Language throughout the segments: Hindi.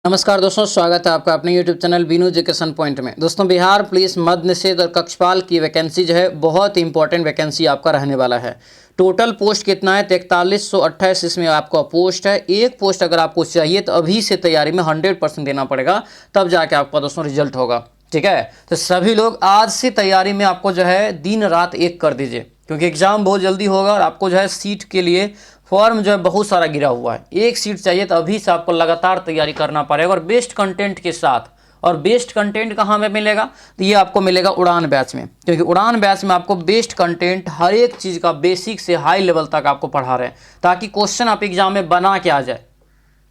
नमस्कार दोस्तों, स्वागत है आपका अपने YouTube channel Binu education point में। दोस्तों, बिहार पुलिस मद्य निषेध और कक्षपाल की वैकेंसी जो है बहुत इंपॉर्टेंट वैकेंसी आपका रहने वाला है। टोटल पोस्ट कितना है? 4328 इसमें आपका पोस्ट है। एक पोस्ट अगर आपको चाहिए तो अभी से तैयारी में 100% देना पड़ेगा, तब जाके आपका दोस्तों रिजल्ट होगा। ठीक है, तो सभी लोग आज से तैयारी में आपको जो है दिन रात एक कर दीजिए, क्योंकि एग्जाम बहुत जल्दी होगा और आपको जो है सीट के लिए फॉर्म जो है बहुत सारा गिरा हुआ है। एक सीट चाहिए तो अभी से आपको लगातार तैयारी करना पड़ेगा और बेस्ट कंटेंट के साथ। और बेस्ट कंटेंट कहाँ में मिलेगा? तो ये आपको मिलेगा उड़ान बैच में, क्योंकि उड़ान बैच में आपको बेस्ट कंटेंट हर एक चीज़ का बेसिक से हाई लेवल तक आपको पढ़ा रहे हैं, ताकि क्वेश्चन आप एग्जाम में बना के आ जाए।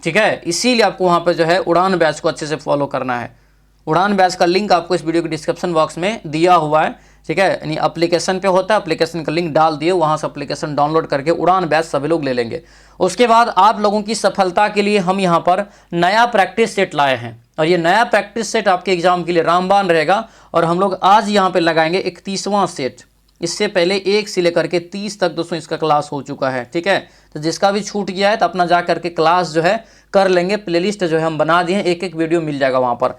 ठीक है, इसीलिए आपको वहाँ पर जो है उड़ान बैच को अच्छे से फॉलो करना है। उड़ान बैच का लिंक आपको इस वीडियो के डिस्क्रिप्शन बॉक्स में दिया हुआ है। ठीक है, यानी एप्लीकेशन पे होता है, एप्लीकेशन का लिंक डाल दिए, वहाँ से एप्लीकेशन डाउनलोड करके उड़ान बैच सभी लोग ले लेंगे। उसके बाद आप लोगों की सफलता के लिए हम यहाँ पर नया प्रैक्टिस सेट लाए हैं, और ये नया प्रैक्टिस सेट आपके एग्जाम के लिए रामबाण रहेगा। और हम लोग आज यहाँ पे लगाएंगे 31वां सेट। इससे पहले 1 से लेकर के 30 तक दोस्तों इसका क्लास हो चुका है। ठीक है, तो जिसका भी छूट गया है तो अपना जा करके क्लास जो है कर लेंगे। प्लेलिस्ट जो है हम बना दिए हैं, एक एक वीडियो मिल जाएगा वहाँ पर।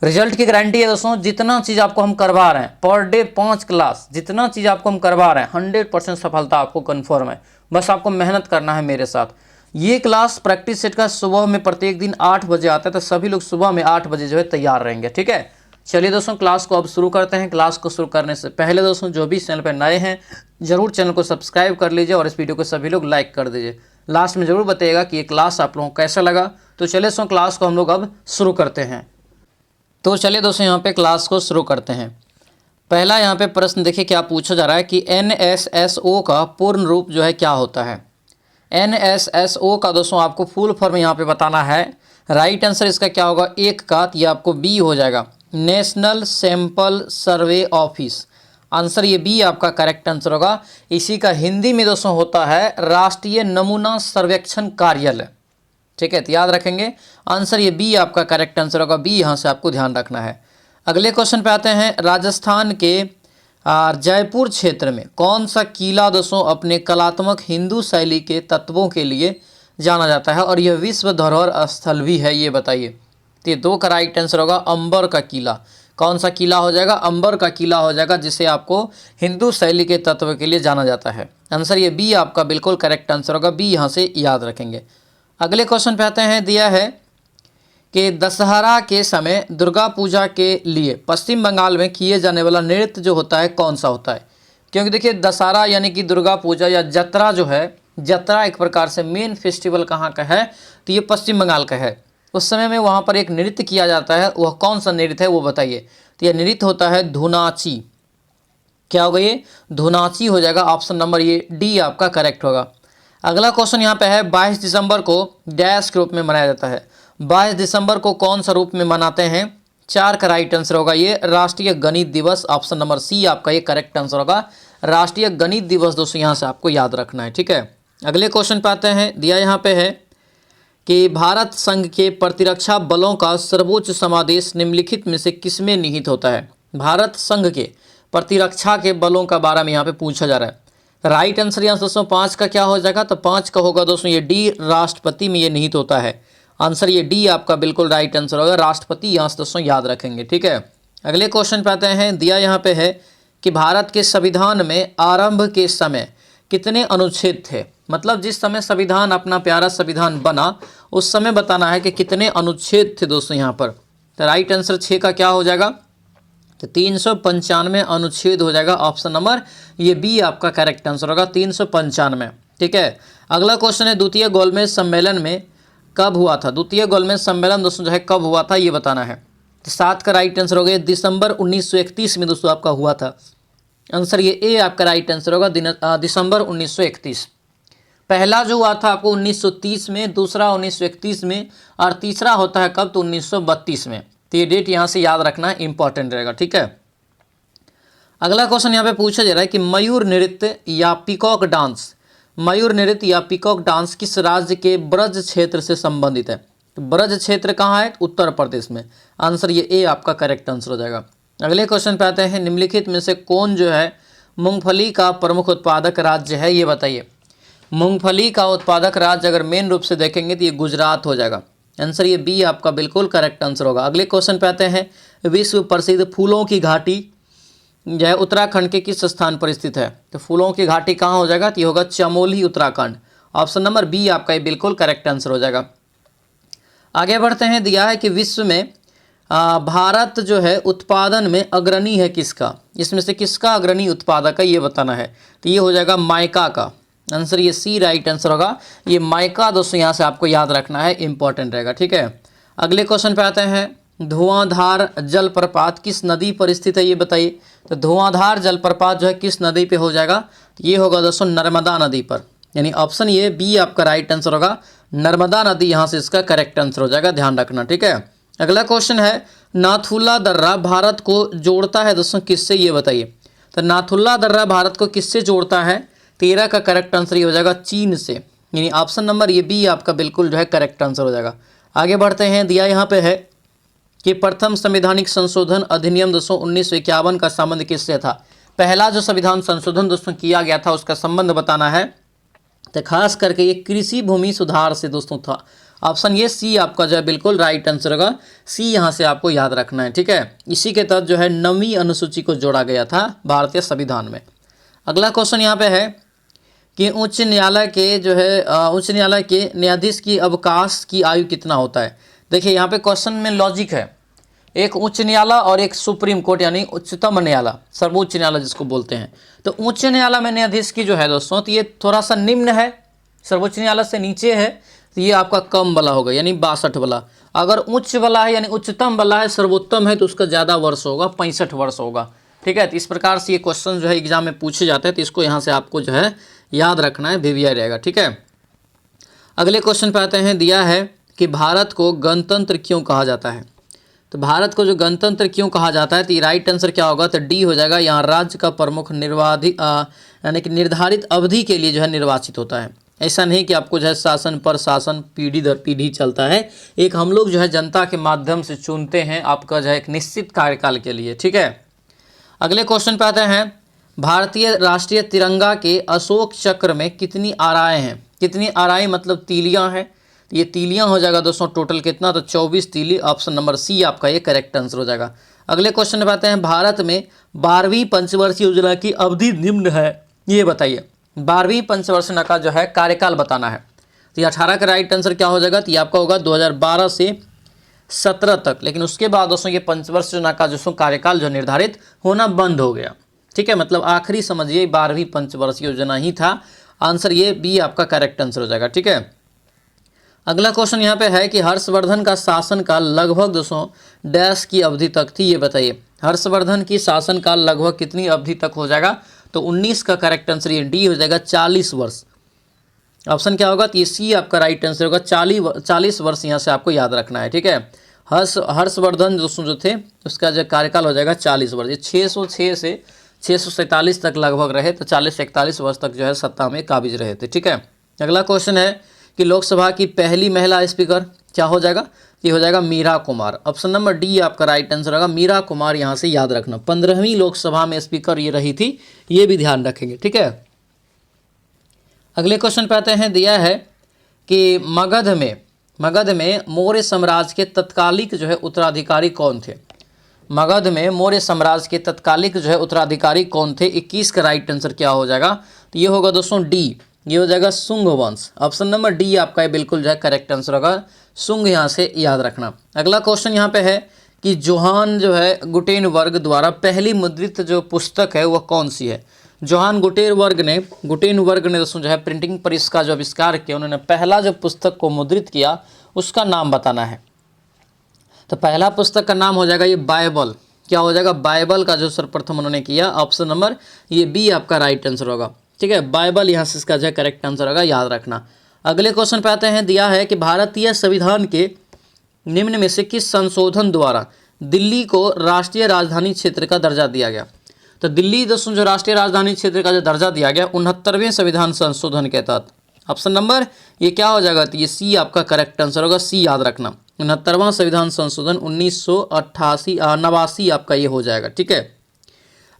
रिजल्ट की गारंटी है दोस्तों, जितना चीज़ आपको हम करवा रहे हैं पर डे 5 क्लास, जितना चीज़ आपको हम करवा रहे हैं 100% सफलता आपको कन्फर्म है। बस आपको मेहनत करना है मेरे साथ। ये क्लास प्रैक्टिस सेट का सुबह में प्रत्येक दिन 8 बजे आता है, तो सभी लोग सुबह में 8 बजे जो है तैयार रहेंगे। ठीक है, चलिए दोस्तों क्लास को अब शुरू करते हैं। क्लास को शुरू करने से पहले दोस्तों जो भी चैनल पर नए हैं जरूर चैनल को सब्सक्राइब कर लीजिए और इस वीडियो को सभी लोग लाइक कर दीजिए। लास्ट में जरूर बताइएगा कि ये क्लास आप लोगों को कैसा लगा। तो चलिए दोस्तों क्लास को हम लोग अब शुरू करते हैं। तो चलिए दोस्तों यहाँ पे क्लास को शुरू करते हैं। पहला यहाँ पे प्रश्न देखिए क्या पूछा जा रहा है कि NSSO का पूर्ण रूप जो है क्या होता है। NSSO का दोस्तों आपको फुल फॉर्म यहाँ पे बताना है। राइट आंसर इसका क्या होगा? एक का ये आपको बी हो जाएगा, national sample survey office. Answer ये बी आपका करेक्ट आंसर होगा। इसी का हिंदी में दोस्तों होता है राष्ट्रीय नमूना सर्वेक्षण कार्यालय। ठीक है, तो याद रखेंगे आंसर ये बी आपका करेक्ट आंसर होगा। बी यहाँ से आपको ध्यान रखना है। अगले क्वेश्चन पे आते हैं। राजस्थान के जयपुर क्षेत्र में कौन सा किला दोस्तों अपने कलात्मक हिंदू शैली के तत्वों के लिए जाना जाता है और यह विश्व धरोहर स्थल भी है? ये बताइए। तो ये 2 का राइट आंसर होगा अंबर का किला। कौन सा किला हो जाएगा? अंबर का किला हो जाएगा, जिसे आपको हिंदू शैली के तत्व के लिए जाना जाता है। आंसर ये बी आपका बिल्कुल करेक्ट आंसर होगा। बी यहाँ से याद रखेंगे। अगले क्वेश्चन पे आते हैं। दिया है कि दशहरा के समय दुर्गा पूजा के लिए पश्चिम बंगाल में किए जाने वाला नृत्य जो होता है कौन सा होता है? क्योंकि देखिए दशहरा यानी कि दुर्गा पूजा या जत्रा जो है, जत्रा एक प्रकार से मेन फेस्टिवल कहाँ का है? तो ये पश्चिम बंगाल का है। उस समय में वहाँ पर एक नृत्य किया जाता है, वह कौन सा नृत्य है वो बताइए। तो यह नृत्य होता है धुनाची। क्या होगा ये? धुनाची हो जाएगा। ऑप्शन नंबर ये डी आपका करेक्ट होगा। अगला क्वेश्चन यहाँ पे है 22 दिसंबर को डैश के रूप में मनाया जाता है। 22 दिसंबर को कौन सा रूप में मनाते हैं? 4 का राइट आंसर होगा ये राष्ट्रीय गणित दिवस। ऑप्शन नंबर सी आपका ये करेक्ट आंसर होगा। राष्ट्रीय गणित दिवस दोस्तों यहाँ से आपको याद रखना है। ठीक है, अगले क्वेश्चन पे आते हैं। दिया यहाँ पे है कि भारत संघ के प्रतिरक्षा बलों का सर्वोच्च समादेश निम्नलिखित में से किसमें निहित होता है? भारत संघ के प्रतिरक्षा के बलों का बारे में यहाँ पे पूछा जा रहा है। राइट आंसर यहाँ दोस्तों 5 का क्या हो जाएगा? तो 5 का होगा दोस्तों ये डी, राष्ट्रपति में ये निहित होता है। आंसर ये डी आपका बिल्कुल राइट आंसर होगा। राष्ट्रपति यहाँ से दोस्तों याद रखेंगे। ठीक है, अगले क्वेश्चन पे आते हैं। दिया यहाँ पे है कि भारत के संविधान में आरंभ के समय कितने अनुच्छेद थे? मतलब जिस समय संविधान अपना प्यारा संविधान बना उस समय बताना है कि कितने अनुच्छेद थे दोस्तों यहाँ पर। तो राइट आंसर 6 का क्या हो जाएगा? तो 395 अनुच्छेद हो जाएगा। ऑप्शन नंबर ये बी आपका करेक्ट आंसर होगा, 395। ठीक है, अगला क्वेश्चन है द्वितीय गोलमेज सम्मेलन में कब हुआ था? द्वितीय गोलमेज सम्मेलन दोस्तों जो है कब हुआ था ये बताना है। तो 7 का राइट आंसर हो गया दिसंबर 1931 में दोस्तों आपका हुआ था। आंसर ये ए आपका राइट आंसर होगा, दिसंबर 1931। पहला जो हुआ था आपको 1930 में, दूसरा 1931 में और तीसरा होता है कब? तो 1932 में। तो ये डेट यहाँ से याद रखना इंपॉर्टेंट रहेगा। ठीक है, अगला क्वेश्चन यहाँ पे पूछा जा रहा है कि मयूर नृत्य या पीकॉक डांस, मयूर नृत्य या पीकॉक डांस किस राज्य के ब्रज क्षेत्र से संबंधित है? तो ब्रज क्षेत्र कहाँ है? उत्तर प्रदेश में। आंसर ये ए आपका करेक्ट आंसर हो जाएगा। अगले क्वेश्चन पे आते हैं। निम्नलिखित में से कौन जो है मूंगफली का प्रमुख उत्पादक राज्य है? ये बताइए। मूंगफली का उत्पादक राज्य अगर मेन रूप से देखेंगे तो ये गुजरात हो जाएगा। आंसर ये बी आपका बिल्कुल करेक्ट आंसर होगा। अगले क्वेश्चन पे आते हैं, विश्व प्रसिद्ध फूलों की घाटी जो है उत्तराखंड के किस स्थान पर स्थित है? तो फूलों की घाटी कहाँ हो जाएगा? तो ये होगा Chamoli Uttarakhand. Option number B आपका ये बिल्कुल करेक्ट आंसर हो जाएगा। आगे बढ़ते हैं, दिया है कि विश्व में भारत जो है उत्पादन में अग्रणी है किसका? इसमें से किसका अग्रणी उत्पादक है ये बताना है। तो ये हो जाएगा माइका का। आंसर ये सी राइट आंसर होगा। ये माइका दोस्तों यहाँ से आपको याद रखना है, इंपॉर्टेंट रहेगा, ठीक है। अगले क्वेश्चन पे आते हैं, धुआंधार जलप्रपात किस नदी पर स्थित है ये बताइए। तो धुआंधार जलप्रपात जो है किस नदी पे हो जाएगा? ये होगा दोस्तों नर्मदा नदी पर, यानी ऑप्शन ये बी आपका राइट आंसर होगा। नर्मदा नदी यहाँ से इसका करेक्ट आंसर हो जाएगा, ध्यान रखना, ठीक है। अगला क्वेश्चन है, नाथुला दर्रा भारत को जोड़ता है दोस्तों किससे ये बताइए। तो नाथुला दर्रा भारत को किससे जोड़ता है? 13 का करेक्ट आंसर ये हो जाएगा चीन से, यानी ऑप्शन नंबर ये बी आपका बिल्कुल जो है करेक्ट आंसर हो जाएगा। आगे बढ़ते हैं, दिया यहाँ पे है कि प्रथम संवैधानिक संशोधन अधिनियम दोस्तों 1951 का संबंध किससे था? पहला जो संविधान संशोधन दोस्तों किया गया था उसका संबंध बताना है। तो खास करके ये कृषि भूमि सुधार से दोस्तों था। ऑप्शन ये सी आपका जो है बिल्कुल राइट आंसर होगा। सी यहाँ से आपको याद रखना है, ठीक है। इसी के तहत जो है 9वीं अनुसूची को जोड़ा गया था भारतीय संविधान में। अगला क्वेश्चन यहाँ पे है कि उच्च न्यायालय के जो है उच्च न्यायालय के न्यायाधीश की अवकाश की आयु कितना होता है? देखिए यहाँ पे क्वेश्चन में लॉजिक है, एक उच्च न्यायालय और एक सुप्रीम कोर्ट यानी उच्चतम न्यायालय, सर्वोच्च न्यायालय जिसको बोलते हैं। तो उच्च न्यायालय में न्यायाधीश की जो है दोस्तों, तो ये थोड़ा सा निम्न है, सर्वोच्च न्यायालय से नीचे है, तो ये आपका कम वाला होगा यानी 62 वाला। अगर उच्च वाला है यानी उच्चतम वाला है, सर्वोत्तम है, तो उसका ज़्यादा वर्ष होगा, 65 वर्ष होगा, ठीक है। तो इस प्रकार से ये क्वेश्चन जो है एग्जाम में पूछे जाते हैं, तो इसको यहाँ से आपको जो है याद रखना है, वीवीआई रहेगा, ठीक है। अगले क्वेश्चन पे आते हैं, दिया है कि भारत को गणतंत्र क्यों कहा जाता है? तो भारत को जो गणतंत्र क्यों कहा जाता है, तो राइट आंसर क्या होगा? तो डी हो जाएगा। यहाँ राज्य का प्रमुख यानी कि निर्धारित अवधि के लिए जो है निर्वाचित होता है। ऐसा नहीं कि आपको जो है शासन पर शासन पीढ़ी दर पीढ़ी चलता है, एक हम लोग जो है जनता के माध्यम से चुनते हैं आपका जो है एक निश्चित कार्यकाल के लिए, ठीक है। अगले क्वेश्चन पे आते हैं, भारतीय राष्ट्रीय तिरंगा के अशोक चक्र में कितनी आराएं हैं? कितनी आराएं मतलब तीलियां हैं, ये तीलियां हो जाएगा दोस्तों टोटल कितना? तो 24 तीली। ऑप्शन नंबर सी आपका ये करेक्ट आंसर हो जाएगा। अगले क्वेश्चन पे आते हैं, भारत में 12वीं पंचवर्षीय योजना की अवधि निम्न है, ये बताइए। 12वीं पंचवर्षीय योजना का जो है कार्यकाल बताना है। तो ये 18 का राइट आंसर क्या हो जाएगा? तो ये आपका होगा 2012 से 17 तक। लेकिन उसके बाद दोस्तों ये पंचवर्षीय योजना का जो कार्यकाल जो निर्धारित होना बंद हो गया, ठीक है। मतलब आखिरी समझिए 12वीं पंचवर्षीय योजना ही था। आंसर ये बी आपका करेक्ट आंसर हो जाएगा, ठीक है। अगला क्वेश्चन यहाँ पे है कि हर्षवर्धन का शासनकाल लगभग दोस्तों डैश की अवधि तक थी, ये बताइए। हर्षवर्धन की शासनकाल लगभग कितनी अवधि तक हो जाएगा? तो 19 का करेक्ट आंसर ये डी हो जाएगा, 40 वर्ष। ऑप्शन क्या होगा? तो ये सी आपका राइट आंसर होगा, 40 वर्ष यहाँ से आपको याद रखना है, ठीक है। हर्षवर्धन दोस्तों जो थे उसका जो कार्यकाल हो जाएगा 40 वर्ष। ये 606 से 647 तक लगभग रहे, तो 40 से 41 वर्ष तक जो है सत्ता में काबिज रहे थे, ठीक है। अगला क्वेश्चन है कि लोकसभा की पहली महिला स्पीकर क्या हो जाएगा? ये हो जाएगा Meera Kumar. Option number D आपका राइट आंसर होगा, मीरा कुमार यहाँ से याद रखना। 15वीं लोकसभा में स्पीकर ये रही थी, ये भी ध्यान रखेंगे, ठीक है। अगले क्वेश्चन पे आते हैं, दिया है कि मगध में मौर्य साम्राज्य के तत्कालिक जो है उत्तराधिकारी कौन थे? मगध में मौर्य साम्राज्य के तत्कालिक जो है उत्तराधिकारी कौन थे? 21 का राइट आंसर क्या हो जाएगा? तो ये होगा दोस्तों डी, ये हो जाएगा शुंग वंश। ऑप्शन नंबर डी आपका ये बिल्कुल जो है करेक्ट आंसर होगा, शुंग यहाँ से याद रखना। अगला क्वेश्चन यहाँ पे है कि जोहान जो है गुटेनबर्ग द्वारा पहली मुद्रित जो पुस्तक है वह कौन सी है? जोहान गुटेनबर्ग ने दोस्तों जो है प्रिंटिंग प्रेस का जो आविष्कार किया, उन्होंने पहला जो पुस्तक को मुद्रित किया उसका नाम बताना है। तो पहला पुस्तक का नाम हो जाएगा ये बाइबल। क्या हो जाएगा? बाइबल का जो सर्वप्रथम उन्होंने किया। ऑप्शन नंबर ये बी आपका राइट आंसर होगा, ठीक है। बाइबल यहाँ से इसका जो है करेक्ट आंसर होगा, याद रखना। अगले क्वेश्चन पे आते हैं, दिया है कि भारतीय संविधान के निम्न में से किस संशोधन द्वारा दिल्ली को राष्ट्रीय राजधानी क्षेत्र का दर्जा दिया गया? तो दिल्ली दोस्तों जो राष्ट्रीय राजधानी क्षेत्र का जो दर्जा दिया गया 69वें संविधान संशोधन के तहत। ऑप्शन नंबर ये क्या हो जाएगा? तो ये सी आपका करेक्ट आंसर होगा, सी याद रखना। 69वां संविधान संशोधन 1989 आपका ये हो जाएगा, ठीक है।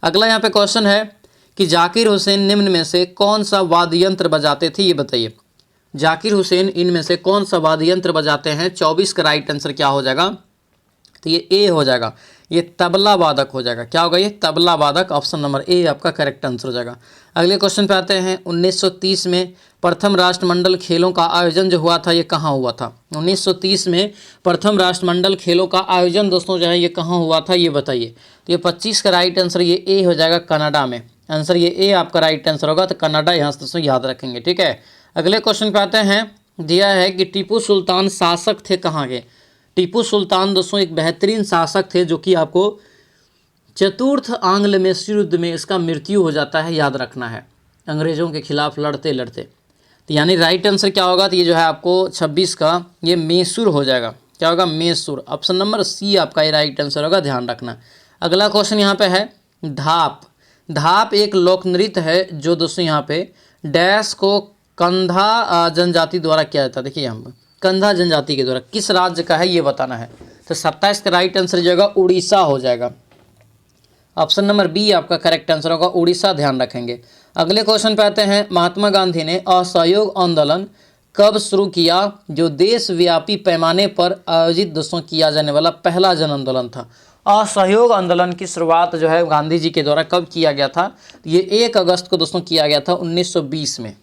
अगला यहाँ पे क्वेश्चन है कि जाकिर हुसैन निम्न में से कौन सा वाद्य यंत्र बजाते थे, ये बताइए। जाकिर हुसैन इनमें से कौन सा वाद्य यंत्र बजाते हैं? 24 का राइट आंसर क्या हो जाएगा? तो ये ए हो जाएगा, ये तबला वादक हो जाएगा। क्या होगा? ये तबला वादक। ऑप्शन नंबर ए आपका करेक्ट आंसर हो जाएगा। अगले क्वेश्चन पे आते हैं। 1930 में प्रथम राष्ट्रमंडल खेलों का आयोजन जो हुआ था ये कहाँ हुआ था? 1930 में प्रथम राष्ट्रमंडल खेलों का आयोजन दोस्तों जो है ये कहाँ हुआ था, ये बताइए। तो ये 25 का राइट आंसर ये ए हो जाएगा, कनाडा में। आंसर ये ए आपका राइट आंसर होगा। तो कनाडा यहाँ से दोस्तों याद रखेंगे, ठीक है। अगले क्वेश्चन पे आते हैं। दिया है कि टीपू सुल्तान शासक थे कहाँ के? टीपू सुल्तान दोस्तों एक बेहतरीन शासक थे जो कि आपको चतुर्थ आंग्ल मैसूर युद्ध में इसका मृत्यु हो जाता है, याद रखना है, अंग्रेज़ों के खिलाफ लड़ते लड़ते। तो यानी राइट आंसर क्या होगा? तो ये जो है आपको 26 का ये मैसूर हो जाएगा। क्या होगा? मैसूर। ऑप्शन नंबर सी आपका ये राइट आंसर होगा, ध्यान रखना। अगला क्वेश्चन यहाँ पे है धाप। धाप एक लोक नृत्य है जो दोस्तों यहाँ पे डैश को कंधा जनजाति द्वारा किया जाता है। देखिए यहाँ पर कंधा जनजाति के द्वारा किस राज्य का है ये बताना है। तो 27 का राइट आंसर जो होगा उड़ीसा हो जाएगा। ऑप्शन नंबर बी आपका करेक्ट आंसर होगा, उड़ीसा, ध्यान रखेंगे। अगले क्वेश्चन पे आते हैं। महात्मा गांधी ने असहयोग आंदोलन कब शुरू किया जो देशव्यापी पैमाने पर आयोजित दोस्तों किया जाने वाला पहला जन आंदोलन था? असहयोग आंदोलन की शुरुआत जो है गांधी जी के द्वारा कब किया गया था? ये 1 अगस्त को दोस्तों किया गया था 1920 में,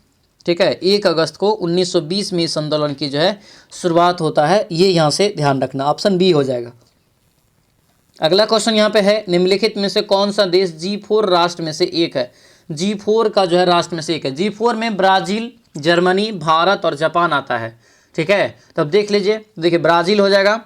ठीक है। 1 अगस्त को 1920 में इस आंदोलन की जो है शुरुआत होता है, ये यहाँ से ध्यान रखना। ऑप्शन बी हो जाएगा। अगला क्वेश्चन यहाँ पे है। निम्नलिखित में से कौन सा देश G4 राष्ट्र में से एक है? G4 का जो है राष्ट्र में से एक है। G4 में ब्राज़ील, जर्मनी, भारत और जापान आता है, ठीक है। तब देख लीजिए, देखिए ब्राज़ील हो जाएगा,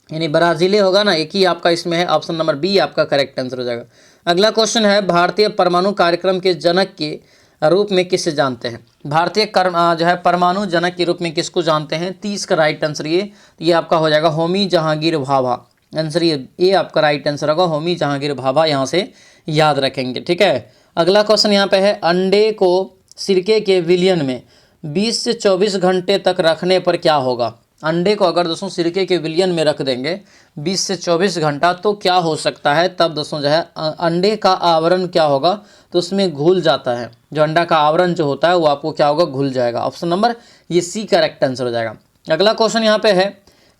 यानी ब्राज़ील होगा ना, एक ही आपका इसमें है। ऑप्शन नंबर बी आपका करेक्ट आंसर हो जाएगा। अगला क्वेश्चन है। भारतीय परमाणु कार्यक्रम के जनक के रूप में किसे जानते हैं? भारतीय जो है परमाणु जनक के रूप में किसको जानते हैं? 30 का राइट आंसर ये आपका हो जाएगा होमी जहांगीर भाभा। आंसर ये आपका राइट आंसर होगा, होमी जहांगीर भाभा, यहाँ से याद रखेंगे, ठीक है। अगला क्वेश्चन यहाँ पे है। अंडे को सिरके के विलयन में 20 से 24 घंटे तक रखने पर क्या होगा? अंडे को अगर दोस्तों सिरके के विलयन में रख देंगे 20 से 24 घंटा तो क्या हो सकता है? तब दोस्तों जो है अंडे का आवरण क्या होगा? तो उसमें घुल जाता है, जो अंडा का आवरण जो होता है वो आपको क्या होगा? घुल जाएगा। ऑप्शन नंबर ये सी करेक्ट आंसर हो जाएगा। अगला क्वेश्चन यहाँ पे है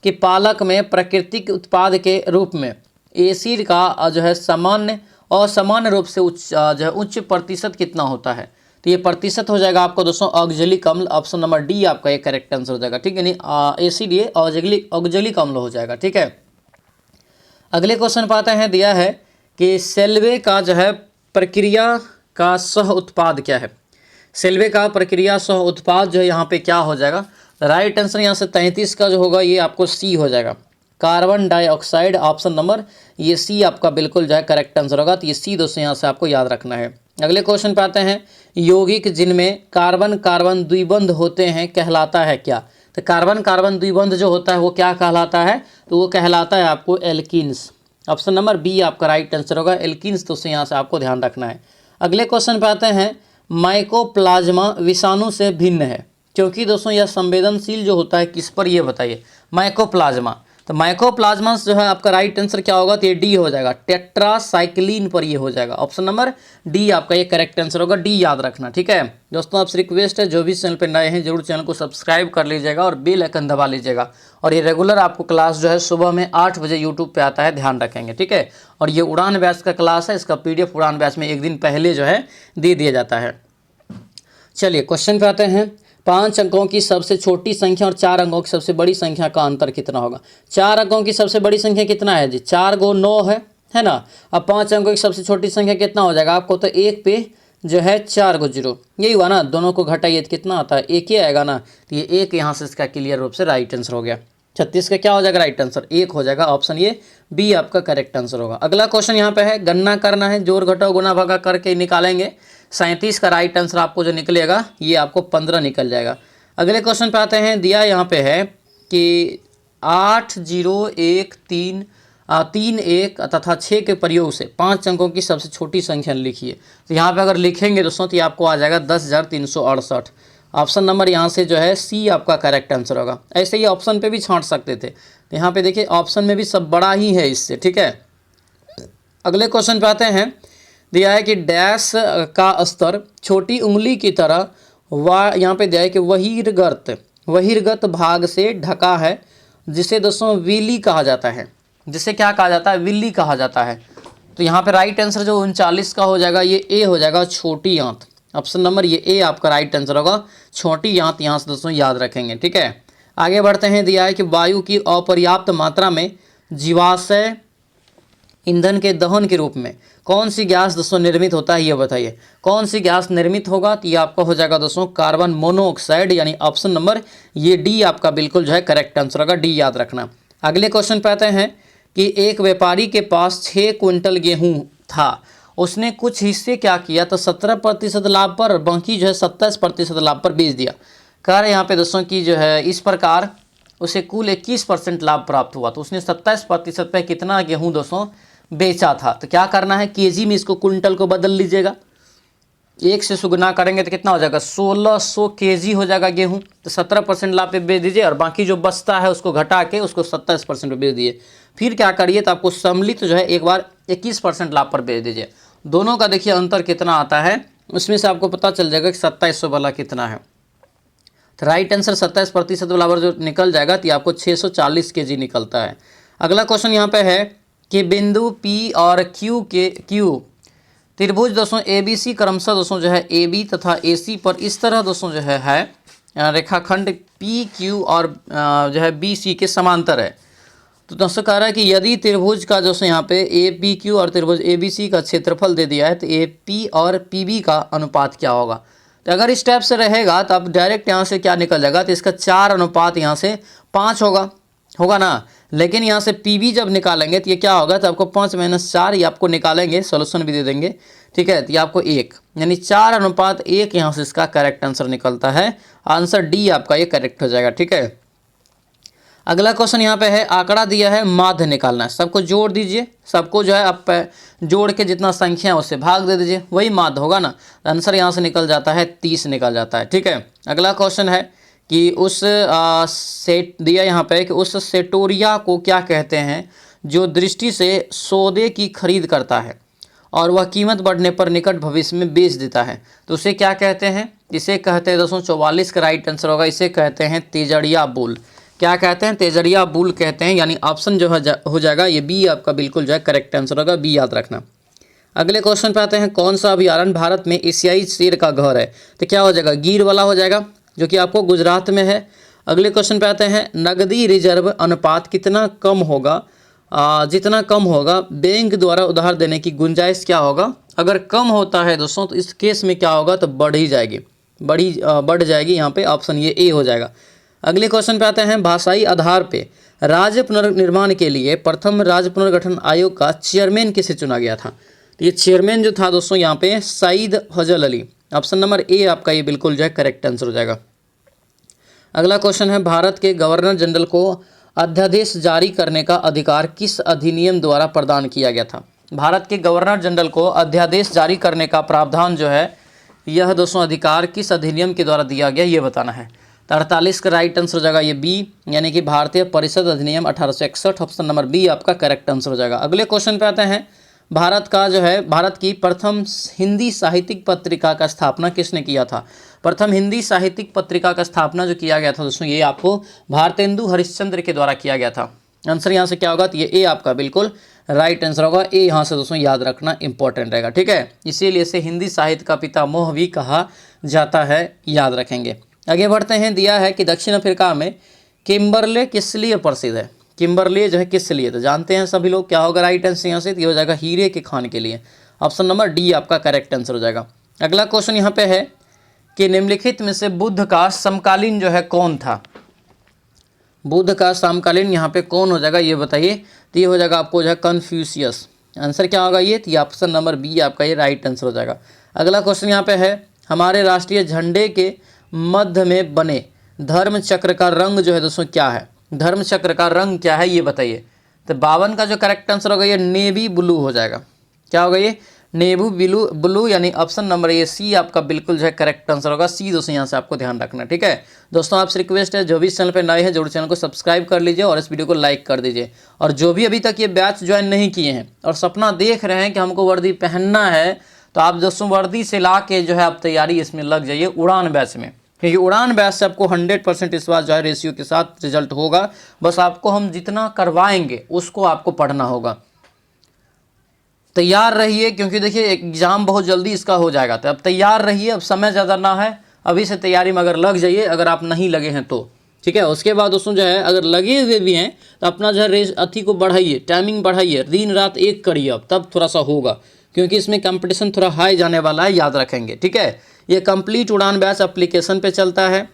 कि पालक में प्राकृतिक उत्पाद के रूप में एसिड का जो है सामान्य और सामान्य रूप से उच्च प्रतिशत कितना होता है? तो ये प्रतिशत हो जाएगा आपको दोस्तों ऑक्जेलिक अम्ल। ऑप्शन नंबर डी आपका ये करेक्ट आंसर हो जाएगा, ठीक है। यानी एसिड ये ऑक्जेलिक अम्ल हो जाएगा, ठीक है। अगले क्वेश्चन पे आते हैं। दिया है कि सेल्वे का जो है प्रक्रिया का सह उत्पाद क्या है? सेल्वे का प्रक्रिया सह उत्पाद जो है यहाँ पे क्या हो जाएगा? राइट आंसर यहाँ से 33 का जो होगा ये आपको सी हो जाएगा, कार्बन डाइऑक्साइड। ऑप्शन नंबर ये सी आपका बिल्कुल जो है करेक्ट आंसर होगा। तो ये सी दोस्तों यहाँ से आपको याद रखना है। अगले क्वेश्चन पे आते हैं। यौगिक जिनमें कार्बन कार्बन द्विबंध होते हैं कहलाता है क्या? तो कार्बन कार्बन द्विबंध जो होता है वो क्या कहलाता है? तो वो कहलाता है आपको एल्कीन्स। ऑप्शन नंबर बी आपका राइट आंसर होगा, एल्कीन्स। दोस्तों यहाँ से आपको ध्यान रखना है। अगले क्वेश्चन पे आते हैं। माइकोप्लाज्मा विषाणु से भिन्न है क्योंकि दोस्तों यह संवेदनशील जो होता है किस पर, ये बताइए। माइकोप्लाज्मा, तो माइकोप्लाज्मा जो है आपका राइट आंसर क्या होगा? तो ये डी हो जाएगा, टेट्रासाइक्लिन पर ये हो जाएगा। ऑप्शन नंबर डी आपका ये करेक्ट आंसर होगा, डी याद रखना, ठीक है। दोस्तों आपसे रिक्वेस्ट है जो भी चैनल पर नए हैं जरूर चैनल को सब्सक्राइब कर लीजिएगा और बेल आइकन दबा लीजिएगा। और ये रेगुलर आपको क्लास जो है सुबह में 8 बजे यूट्यूब पे आता है, ध्यान रखेंगे, ठीक है। और ये उड़ान बैच का क्लास है, इसका PDF उड़ान बैच में एक दिन पहले जो है दे दिया जाता है। चलिए क्वेश्चन पे आते हैं। 5 अंकों की सबसे छोटी संख्या और 4 अंकों की सबसे बड़ी संख्या का अंतर कितना होगा? 4 अंकों की सबसे बड़ी संख्या कितना है जी? 4 × 9 है ना। अब 5 अंकों की सबसे छोटी संख्या कितना हो जाएगा आपको? तो 1 पे जो है 4 × 0, यही हुआ ना। दोनों को घटाइए तो कितना आता है? 1 ही आएगा ना। तो ये 1 यहाँ से इसका क्लियर रूप से राइट आंसर हो गया। 36 का क्या हो जाएगा राइट आंसर? 1 हो जाएगा। ऑप्शन ये बी आपका करेक्ट आंसर होगा। अगला क्वेश्चन यहाँ पे है। गणना करना है, जोड़ घटाओ गुना भागा करके निकालेंगे। 37 का राइट आंसर आपको जो निकलेगा ये आपको 15 निकल जाएगा। अगले क्वेश्चन पे आते हैं। दिया यहाँ पे है कि 8, 0, 1, 3, 3, 1 तथा 6 के प्रयोग से 5 अंकों की सबसे छोटी संख्या लिखिए। तो यहाँ पे अगर लिखेंगे दोस्तों तो ये आपको आ जाएगा 10,368। ऑप्शन नंबर यहाँ से जो है सी आपका करेक्ट आंसर होगा। ऐसे ही ऑप्शन पे भी छांट सकते थे, तो यहाँ पे देखिए ऑप्शन में भी सब बड़ा ही है इससे, ठीक है। अगले क्वेश्चन पे आते हैं। दिया है कि डैश का स्तर छोटी उंगली की तरह यहाँ पे दिया है कि बहिर्गत भाग से ढका है, जिसे दोस्तों विली कहा जाता है। जिसे क्या कहा जाता है? विली कहा जाता है। तो यहाँ पे राइट आंसर जो 39 का हो जाएगा ये ए हो जाएगा, छोटी आंत। ऑप्शन नंबर ये ए आपका राइट आंसर होगा, छोटी आंत। यहाँ से दोस्तों याद रखेंगे, ठीक है। आगे बढ़ते हैं। दिया है कि वायु की अपर्याप्त मात्रा में जीवाश्म ईंधन के दहन के रूप में कौन सी गैस दोस्तों निर्मित होता है, ये बताइए। कौन सी गैस निर्मित होगा? तो ये आपका हो जाएगा दोस्तों कार्बन मोनोऑक्साइड, यानी ऑप्शन नंबर ये डी आपका बिल्कुल जो है करेक्ट आंसर होगा, डी याद रखना। अगले क्वेश्चन पे आते हैं कि एक व्यापारी के पास 6 क्विंटल गेहूं था, उसने कुछ हिस्से क्या किया तो 17% लाभ पर, बाकी जो है 27% लाभ पर बेच दिया। कह रहे यहाँ पे दोस्तों कि जो है इस प्रकार उसे कुल 21% लाभ प्राप्त हुआ, तो उसने 27% पे कितना गेहूं दोस्तों बेचा था। तो क्या करना है, केजी में इसको कुंटल को बदल लीजिएगा, 1 से सुगुना करेंगे तो कितना हो जाएगा, 1600 केजी हो जाएगा गेहूं। तो 17% लाभ पे बेच दीजिए और बाकी जो बचता है उसको घटा के उसको 27% पे बेच दीजिए। फिर क्या करिए तो आपको सम्मिलित जो है एक बार 21% लाभ पर बेच दीजिए। दोनों का देखिए अंतर कितना आता है, उसमें से आपको पता चल जाएगा कि 2700 वाला कितना है। तो राइट आंसर 27% बराबर जो निकल जाएगा तो आपको 640 केजी निकलता है। अगला क्वेश्चन यहाँ पे है कि बिंदु P और Q त्रिभुज दोस्तों ABC क्रमशः दोस्तों जो है AB तथा AC पर इस तरह दोस्तों जो है रेखाखंड PQ और जो है BC के समांतर है। तो दोस्तों कह रहा है कि यदि त्रिभुज का दोस्तों यहाँ पे APQ और त्रिभुज ABC का क्षेत्रफल दे दिया है तो AP और PB का अनुपात क्या होगा। तो अगर इस टाइप से रहेगा तो आप डायरेक्ट यहाँ से क्या निकल जाएगा, तो इसका 4 अनुपात यहाँ से 5 होगा ना। लेकिन यहाँ से PB जब निकालेंगे तो ये क्या होगा, तो आपको 5 - 4 ये आपको निकालेंगे, सोल्यूशन भी दे देंगे, ठीक है। तो ये आपको 1 यानी 4 अनुपात 1 यहाँ से इसका करेक्ट आंसर निकलता है। आंसर डी आपका ये करेक्ट हो जाएगा, ठीक है। अगला क्वेश्चन यहाँ पे है, आंकड़ा दिया है, माध्य निकालना है। सबको जोड़ दीजिए, सबको जो है आप जोड़ के जितना संख्या है उससे भाग दे दीजिए, वही माध्य होगा ना। आंसर यहाँ से निकल जाता है 30 निकल जाता है, ठीक है। अगला क्वेश्चन है कि उस सेट दिया यहाँ पे कि उस सेटोरिया को क्या कहते हैं जो दृष्टि से सौदे की खरीद करता है और वह कीमत बढ़ने पर निकट भविष्य में बेच देता है, तो उसे क्या कहते हैं। इसे कहते हैं दोस्तों 44 का राइट आंसर होगा, इसे कहते हैं तेजड़िया बुल। क्या कहते हैं, तेजड़िया बुल कहते हैं, यानी ऑप्शन जो हो जाएगा ये बी आपका बिल्कुल जो है करेक्ट आंसर होगा, बी याद रखना। अगले क्वेश्चन पे आते हैं, कौन सा अभयारण्य भारत में एशियाई शेर का घर है। तो क्या हो जाएगा, गिर वाला हो जाएगा, जो कि आपको गुजरात में है। अगले क्वेश्चन पे आते हैं, नकदी रिजर्व अनुपात कितना कम होगा, जितना कम होगा बैंक द्वारा उधार देने की गुंजाइश क्या होगा। अगर कम होता है दोस्तों तो इस केस में क्या होगा, तो बढ़ जाएगी यहाँ पे, ऑप्शन ये ए हो जाएगा। अगले क्वेश्चन पे आते हैं, भाषाई आधार पे राज्य पुनर्निर्माण के लिए प्रथम राज्य पुनर्गठन आयोग का चेयरमैन किसे चुना गया था। तो ये चेयरमैन जो था दोस्तों यहाँ पे सईद फजल अली, ऑप्शन नंबर ए आपका ये बिल्कुल जो है करेक्ट आंसर हो जाएगा। अगला क्वेश्चन है, भारत के गवर्नर जनरल को अध्यादेश जारी करने का अधिकार किस अधिनियम द्वारा प्रदान किया गया था। भारत के गवर्नर जनरल को अध्यादेश जारी करने का प्रावधान जो है यह दोस्तों अधिकार किस अधिनियम के द्वारा दिया गया, ये बताना है। 48 का राइट आंसर हो जाएगा ये बी, यानी कि भारतीय परिषद अधिनियम 1861, ऑप्शन नंबर बी आपका करेक्ट आंसर हो जाएगा। अगले क्वेश्चन पे आते हैं, भारत की प्रथम हिंदी साहित्यिक पत्रिका का स्थापना किसने किया था। प्रथम हिंदी साहित्यिक पत्रिका का स्थापना जो किया गया था दोस्तों ये आपको भारतेंदु हरिश्चंद्र के द्वारा किया गया था। आंसर यहाँ से क्या होगा, तो ये ए आपका बिल्कुल राइट आंसर होगा, ए यहाँ से दोस्तों याद रखना इंपॉर्टेंट रहेगा, ठीक है। इसीलिए इसे हिंदी साहित्य का पितामह भी कहा जाता है, याद रखेंगे। आगे बढ़ते हैं, दिया है कि दक्षिण अफ्रीका में किम्बरले किस लिए प्रसिद्ध है। किम्बरले जो है किस लिए, तो जानते हैं सभी लोग, क्या होगा राइट आंसर यहाँ से, तो ये हो जाएगा हीरे के खान के लिए, ऑप्शन नंबर डी आपका करेक्ट आंसर हो जाएगा। अगला क्वेश्चन यहाँ पे है कि निम्नलिखित में से बुद्ध का समकालीन जो है कौन था। बुद्ध का समकालीन यहाँ पे कौन हो जाएगा ये बताइए, तो ये हो जाएगा आपको जो है कन्फ्यूशियस। आंसर क्या होगा ये, तो ये ऑप्शन नंबर बी आपका ये राइट आंसर हो जाएगा। अगला क्वेश्चन यहाँ पे है, हमारे राष्ट्रीय झंडे के मध्य में बने धर्म चक्र का रंग जो है दोस्तों क्या है। धर्म चक्र का रंग क्या है ये बताइए। तो 52 का जो करेक्ट आंसर होगा ये नेवी ब्लू हो जाएगा। क्या होगा ये, नेवी ब्लू, यानी ऑप्शन नंबर ये सी आपका बिल्कुल जो है करेक्ट आंसर होगा, सी दोस्तों यहाँ से आपको ध्यान रखना, ठीक है। दोस्तों आपसे रिक्वेस्ट है, जो भी इस चैनल पर नए हैं जरूर चैनल को सब्सक्राइब कर लीजिए और इस वीडियो को लाइक कर दीजिए। और जो भी अभी तक ये बैच ज्वाइन नहीं किए हैं और सपना देख रहे हैं कि हमको वर्दी पहनना है, तो आप दोस्तों वर्दी से ला के जो है आप तैयारी इसमें लग जाइए उड़ान बैच में, क्योंकि उड़ान बैच से आपको 100% इस बार जो है रेशियो के साथ रिजल्ट होगा। बस आपको हम जितना करवाएंगे उसको आपको पढ़ना होगा। तैयार रहिए, क्योंकि देखिए एग्जाम बहुत जल्दी इसका हो जाएगा, तो अब तैयार रहिए, अब समय ज़्यादा ना है, अभी से तैयारी में अगर लग जाइए, अगर आप नहीं लगे हैं तो ठीक है। उसके बाद दोस्तों जो है अगर लगे हुए भी हैं तो अपना जो है रेस अथी को बढ़ाइए, टाइमिंग बढ़ाइए, दिन रात एक करिए, अब तब थोड़ा सा होगा, क्योंकि इसमें कंपटीशन थोड़ा हाई जाने वाला है, याद रखेंगे ठीक है। ये कंप्लीट उड़ान बैच एप्लीकेशन पे चलता है।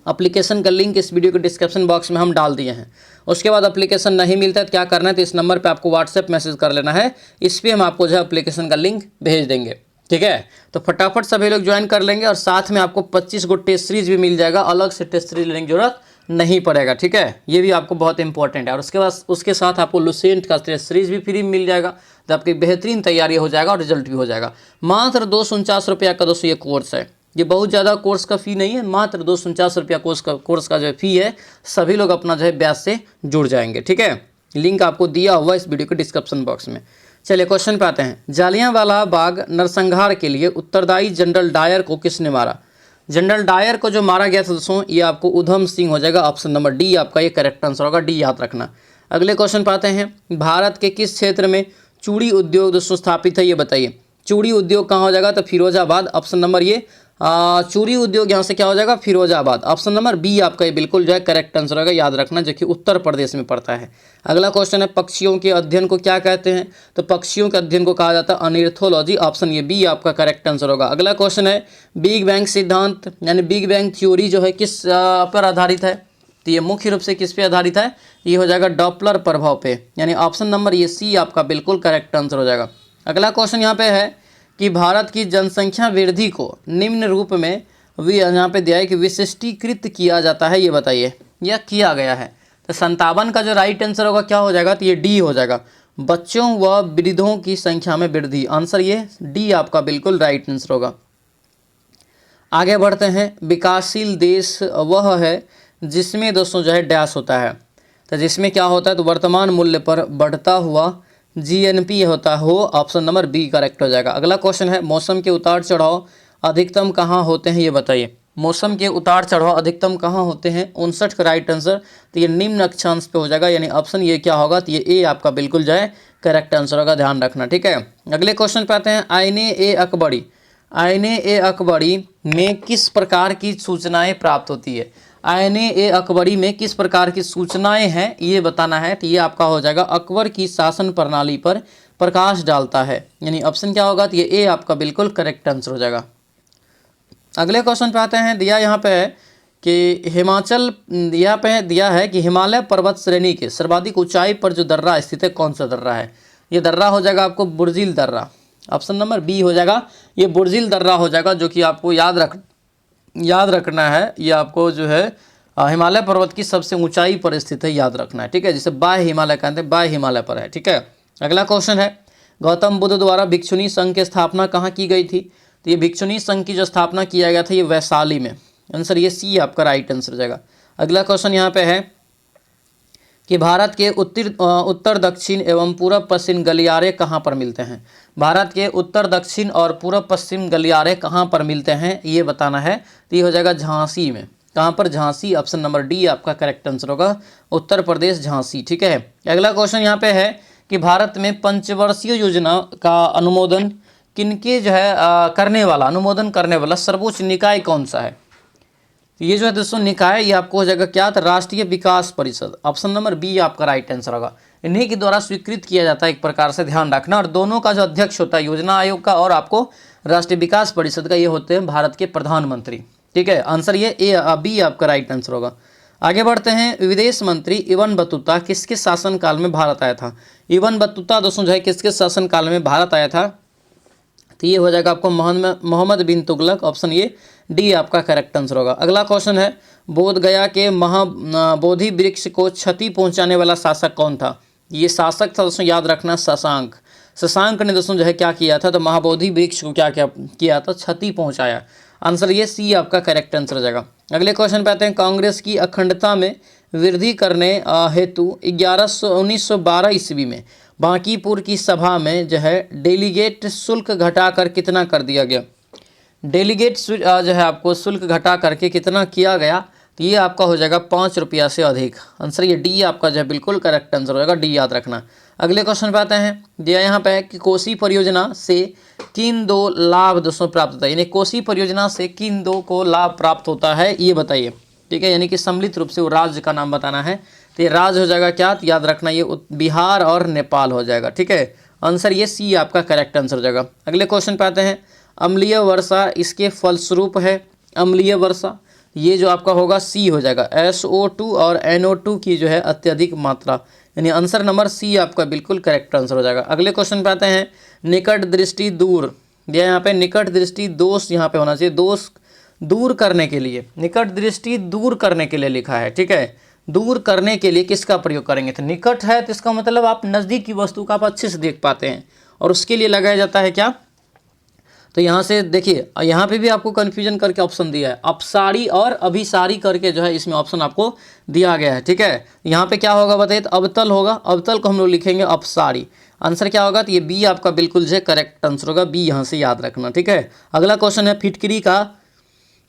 एप्लीकेशन का लिंक इस वीडियो के डिस्क्रिप्शन बॉक्स में हम डाल दिए हैं। उसके बाद एप्लीकेशन नहीं मिलता है तो क्या करना है, तो इस नंबर पे आपको व्हाट्सएप मैसेज कर लेना है, इस पर हम आपको जो है एप्लीकेशन का लिंक भेज देंगे ठीक है। तो फटाफट सभी लोग ज्वाइन कर लेंगे, और साथ में आपको 25 गो टेस्ट सीरीज भी मिल जाएगा, अलग से टेस्ट सीरीज लेने की जरूरत नहीं पड़ेगा ठीक है। ये भी आपको बहुत इंपॉर्टेंट है। और उसके बाद उसके साथ आपको लुसेंट का टेस्ट सीरीज भी फ्री में मिल जाएगा, तो आपकी बेहतरीन तैयारी हो जाएगा और रिजल्ट भी हो जाएगा। मात्र 249 रुपया का दोस्तों ये कोर्स है, ये बहुत ज़्यादा कोर्स का फ़ी नहीं है, मात्र 249 रुपया कोर्स का जो फ़ी है। सभी लोग अपना जो है बैच से जुड़ जाएंगे ठीक है। लिंक आपको दिया हुआ इस वीडियो के डिस्क्रिप्शन बॉक्स में। चलिए क्वेश्चन पे आते हैं। जालियांवाला बाग नरसंहार के लिए उत्तरदायी जनरल डायर को किसने मारा? जनरल डायर को जो मारा गया था दोस्तों, ये आपको उधम सिंह हो जाएगा, ऑप्शन नंबर डी आपका ये करेक्ट आंसर होगा, डी याद रखना। अगले क्वेश्चन पे आते हैं। भारत के किस क्षेत्र में चूड़ी उद्योग दोस्तों स्थापित है, ये बताइए। चूड़ी उद्योग कहाँ हो जाएगा, तो फिरोजाबाद, ऑप्शन नंबर ये चूड़ी उद्योग यहाँ से क्या हो जाएगा, फिरोजाबाद, ऑप्शन नंबर बी आपका ये बिल्कुल जो है करेक्ट आंसर होगा, याद रखना, जो कि उत्तर प्रदेश में पड़ता है। अगला क्वेश्चन है, पक्षियों के अध्ययन को क्या कहते हैं, तो पक्षियों के अध्ययन को कहा जाता है अनिर्थोलॉजी, ऑप्शन ये बी आपका करेक्ट आंसर होगा। अगला क्वेश्चन है, बिग बैंग सिद्धांत यानी बिग बैंग थ्योरी जो है किस पर आधारित है, तो ये मुख्य रूप से किस पे आधारित है, ये हो जाएगा डॉपलर प्रभाव पे, यानी ऑप्शन नंबर ये सी आपका बिल्कुल करेक्ट आंसर हो जाएगा। अगला क्वेश्चन यहाँ पे है कि भारत की जनसंख्या वृद्धि को निम्न रूप में यहाँ पे दिया है कि विशिष्टीकृत किया जाता है, ये बताइए, यह किया गया है। तो 57 का जो राइट आंसर होगा क्या हो जाएगा, तो ये डी हो जाएगा, बच्चों व वृद्धों की संख्या में वृद्धि, आंसर ये डी आपका बिल्कुल राइट आंसर होगा। आगे बढ़ते हैं। विकासशील देश वह है जिसमें दोस्तों जो है डैश होता है, तो जिसमें क्या होता है, तो वर्तमान मूल्य पर बढ़ता हुआ जीएनपी होता हो, ऑप्शन नंबर बी करेक्ट हो जाएगा। अगला क्वेश्चन है, मौसम के उतार चढ़ाव अधिकतम कहाँ होते हैं, ये बताइए। मौसम के उतार चढ़ाव अधिकतम कहाँ होते हैं, 59 का राइट आंसर, तो ये निम्न अक्षांश पे हो जाएगा, यानी ऑप्शन ये क्या होगा, तो ये ए आपका बिल्कुल जो है करेक्ट आंसर होगा, ध्यान रखना ठीक है। अगले क्वेश्चन पे आते हैं। आईने ए अकबरी में किस प्रकार की सूचनाएं प्राप्त होती है, आईने ए अकबरी में किस प्रकार की सूचनाएं हैं ये बताना है, तो ये आपका हो जाएगा अकबर की शासन प्रणाली पर प्रकाश डालता है, यानी ऑप्शन क्या होगा, तो ये ए आपका बिल्कुल करेक्ट आंसर हो जाएगा। अगले क्वेश्चन पे आते हैं। दिया यहाँ पे है कि यहाँ पे दिया है कि हिमालय पर्वत श्रेणी के सर्वाधिक ऊंचाई पर जो दर्रा स्थित है, कौन सा दर्रा है, ये दर्रा हो जाएगा आपको बुर्जिल दर्रा, ऑप्शन नंबर बी हो जाएगा, ये बुर्जिल दर्रा हो जाएगा, जो कि आपको याद रखना है। ये आपको जो है हिमालय पर्वत की सबसे ऊंचाई पर स्थित है, याद रखना है ठीक है, जिसे बाह्य हिमालय कहते हैं, बाह्य हिमालय पर है ठीक है। अगला क्वेश्चन है, गौतम बुद्ध द्वारा भिक्षुणी संघ की स्थापना कहाँ की गई थी, तो ये भिक्षुणी संघ की जो स्थापना किया गया था ये वैशाली में, आंसर ये सी आपका राइट आंसर हो जाएगा। अगला क्वेश्चन यहाँ पे है कि भारत के उत्तर दक्षिण एवं पूर्व पश्चिम गलियारे कहाँ पर मिलते हैं, भारत के उत्तर दक्षिण और पूर्व पश्चिम गलियारे कहाँ पर मिलते हैं ये बताना है, तो ये हो जाएगा झांसी में, कहाँ पर, झांसी, ऑप्शन नंबर डी आपका करेक्ट आंसर होगा, उत्तर प्रदेश झांसी ठीक है। अगला क्वेश्चन यहाँ पे है कि भारत में पंचवर्षीय योजना का अनुमोदन किनके जो है अनुमोदन करने वाला सर्वोच्च निकाय कौन सा है, ये जो है दोस्तों निकाय ये आपको हो जाएगा क्या, तो राष्ट्रीय विकास परिषद, ऑप्शन नंबर बी आपका राइट आंसर होगा। इन्हीं के द्वारा स्वीकृत किया जाता है एक प्रकार से, ध्यान रखना, और दोनों का जो अध्यक्ष होता है योजना आयोग का और आपको राष्ट्रीय विकास परिषद का, ये होते हैं भारत के प्रधानमंत्री ठीक है, आंसर ये ए बी आपका राइट आंसर होगा। आगे बढ़ते हैं। विदेश मंत्री इब्न बतूता किसके शासनकाल में भारत आया था, इब्न बतूता दोस्तों जो है किसके शासनकाल में भारत आया था, तो ये हो जाएगा आपको मोहम्मद बिन तुगलक, ऑप्शन ये डी आपका करेक्ट आंसर होगा। अगला क्वेश्चन है, बोध गया के बोधि वृक्ष को क्षति पहुंचाने वाला शासक कौन था, ये शासक था दोस्तों, याद रखना, शशांक ने दोस्तों जो है क्या किया था, तो महाबोधि वृक्ष को क्या किया था, क्षति पहुंचाया, आंसर ये सी आपका करेक्ट आंसर हो जाएगा। अगले क्वेश्चन पे आते हैं। कांग्रेस की अखंडता में वृद्धि करने हेतु 1912 ईस्वी में बांकीपुर की सभा में जो है डेलीगेट शुल्क घटाकर कितना कर दिया गया। डेलीगेट जो है आपको शुल्क घटा करके कितना किया गया, तो ये आपका हो जाएगा 5 रुपया से अधिक। आंसर ये डी आपका जो है बिल्कुल करेक्ट आंसर हो जाएगा, डी याद रखना। अगले क्वेश्चन पे आते हैं। दिया यहाँ पे है कि कोसी परियोजना से किन दो लाभ दोस्तों प्राप्त होता है, यानी कोसी परियोजना से किन दो को लाभ प्राप्त होता है ये बताइए। ठीक है, यानी कि सम्मिलित रूप से वो राज्य का नाम बताना है। तो ये राज्य हो जाएगा क्या, तो याद रखना ये बिहार और नेपाल हो जाएगा। ठीक है, आंसर ये सी आपका करेक्ट आंसर हो जाएगा। अगले क्वेश्चन पे आते हैं। अम्लीय वर्षा इसके फलस्वरूप है। अम्लीय वर्षा ये जो आपका होगा सी हो जाएगा, SO2 और NO2 की जो है अत्यधिक मात्रा, यानी आंसर नंबर सी आपका बिल्कुल करेक्ट आंसर हो जाएगा। अगले क्वेश्चन पे आते हैं। निकट दृष्टि दूर, या यहाँ पे निकट दृष्टि दोष यहाँ पे होना चाहिए, दोष दूर करने के लिए, निकट दृष्टि दूर करने के लिए लिखा है। ठीक है, दूर करने के लिए किसका प्रयोग करेंगे, तो निकट है तो इसका मतलब आप नज़दीक की वस्तु का आप अच्छे से देख पाते हैं, और उसके लिए लगाया जाता है क्या, तो यहाँ से देखिए यहाँ पे भी आपको कन्फ्यूजन करके ऑप्शन दिया है, अपसारी और अभिसारी करके जो है इसमें ऑप्शन आपको दिया गया है। ठीक है, यहाँ पे क्या होगा बताइए, तो अवतल होगा, अवतल को हम लोग लिखेंगे अपसारी। आंसर क्या होगा, तो ये बी आपका बिल्कुल जो है करेक्ट आंसर होगा, बी यहाँ से याद रखना। ठीक है, अगला क्वेश्चन है फिटकरी का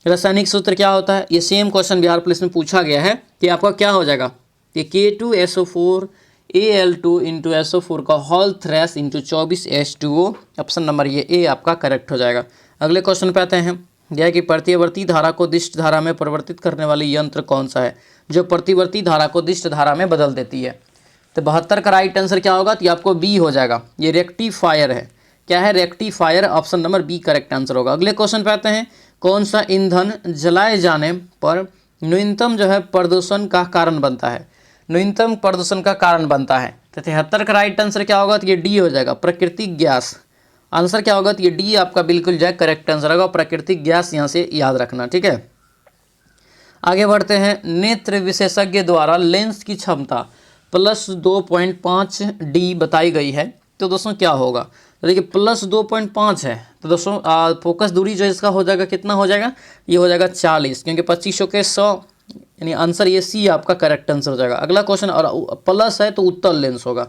रासायनिक सूत्र क्या होता है। ये सेम क्वेश्चन बिहार पुलिस में पूछा गया है कि आपका क्या हो जाएगा, ये K2SO4 Al2 इंटू SO4 का whole thrice into 24H2O, option number ये ए आपका करेक्ट हो जाएगा। अगले क्वेश्चन पे आते हैं। यह कि प्रतिवर्ती धारा को दिष्ट धारा में परिवर्तित करने वाली यंत्र कौन सा है, जो प्रतिवर्ती धारा को दिष्ट धारा में बदल देती है। तो 72 का राइट आंसर क्या होगा, तो ये आपको बी हो जाएगा, ये रेक्टिफायर है। क्या है, rectifier, option number B correct answer होगा। अगले क्वेश्चन पे आते हैं। कौन सा ईंधन जलाए जाने पर न्यूनतम जो है प्रदूषण का कारण बनता है, न्यूनतम प्रदूषण का कारण बनता है। तो 73 का राइट आंसर क्या होगा, तो ये डी हो जाएगा, प्राकृतिक गैस। आंसर क्या होगा, तो ये डी आपका बिल्कुल जो है करेक्ट आंसर होगा, प्राकृतिक गैस यहाँ से याद रखना। ठीक है, आगे बढ़ते हैं। नेत्र विशेषज्ञ द्वारा लेंस की क्षमता +2.5 D बताई गई है, तो दोस्तों क्या होगा, तो देखिए +2.5 है, तो दोस्तों फोकस दूरी जो इसका हो जाएगा कितना हो जाएगा, ये हो जाएगा 40, क्योंकि 2500 के 100, यानी आंसर ये सी आपका करेक्ट आंसर हो जाएगा। अगला क्वेश्चन, और प्लस है तो उत्तल लेंस होगा।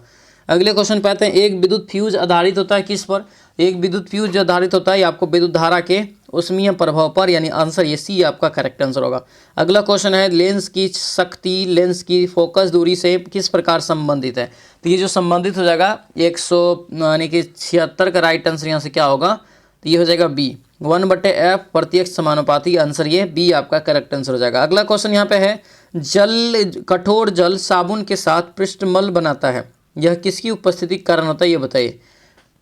अगले क्वेश्चन पे आते हैं। एक विद्युत फ्यूज आधारित होता है किस पर, एक विद्युत फ्यूज जो आधारित होता है आपको विद्युत धारा के उष्मीय प्रभाव पर, यानी आंसर ये सी आपका करेक्ट आंसर होगा। अगला क्वेश्चन है। लेंस की शक्ति लेंस की फोकस दूरी से किस प्रकार संबंधित है, तो ये जो संबंधित हो जाएगा 176 का राइट आंसर यहाँ से क्या होगा, तो ये हो जाएगा बी, 1/f प्रत्यक्ष समानुपाती, आंसर ये बी आपका करेक्ट आंसर हो जाएगा। अगला क्वेश्चन यहाँ पे है। कठोर जल साबुन के साथ पृष्ठमल बनाता है, यह किसकी उपस्थिति के कारण होता है ये बताइए।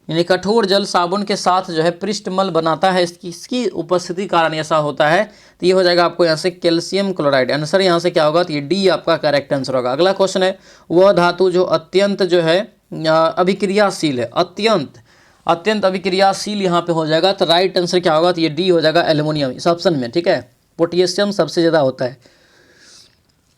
यानी कठोर जल साबुन के साथ जो है पृष्ठमल बनाता है, इसकी उपस्थिति कारण ऐसा होता है, तो ये हो जाएगा आपको यहाँ से कैल्शियम क्लोराइड। आंसर यहाँ से क्या होगा, तो ये डी आपका करेक्ट आंसर होगा। अगला क्वेश्चन है। वह धातु जो अत्यंत जो है अभिक्रियाशील है, अत्यंत अभिक्रियाशील यहाँ पे हो जाएगा, तो राइट आंसर क्या होगा, तो ये डी हो जाएगा, एल्युमिनियम इस ऑप्शन में। ठीक है, पोटेशियम सबसे ज़्यादा होता है।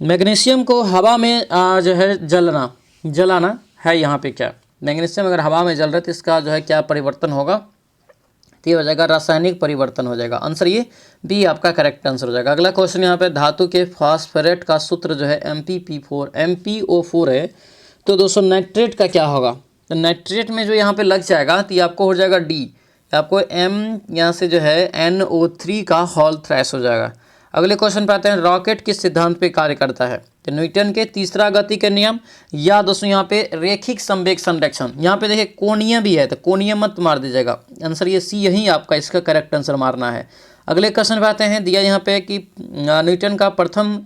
मैग्नीशियम को हवा में जो है जलाना है, यहाँ पे क्या, मैग्नीशियम अगर हवा में जल रहा है तो इसका जो है क्या परिवर्तन होगा, तो ये हो जाएगा रासायनिक परिवर्तन हो जाएगा। आंसर ये बी आपका करेक्ट आंसर हो जाएगा। अगला क्वेश्चन यहाँ पे। धातु के फास्फोरेट का सूत्र जो है MpO4 है, तो दोस्तों नाइट्रेट का क्या होगा, तो नाइट्रेट में जो यहाँ पे लग जाएगा तो ये आपको हो जाएगा डी, आपको M यहाँ से जो है NO3 का होल थ्रेस हो जाएगा। अगले क्वेश्चन पे आते हैं। रॉकेट किस सिद्धांत पे कार्य करता है, तो न्यूटन के तीसरा गति के नियम, या दोस्तों यहाँ पे रेखिक संवेग संरक्षण। यहाँ पे देखिए कोणीय भी है, तो कोणीय मत मार दीजिएगा, आंसर ये सी यही आपका इसका करेक्ट आंसर मारना है। अगले क्वेश्चन पे आते हैं। दिया यहाँ पे कि न्यूटन का प्रथम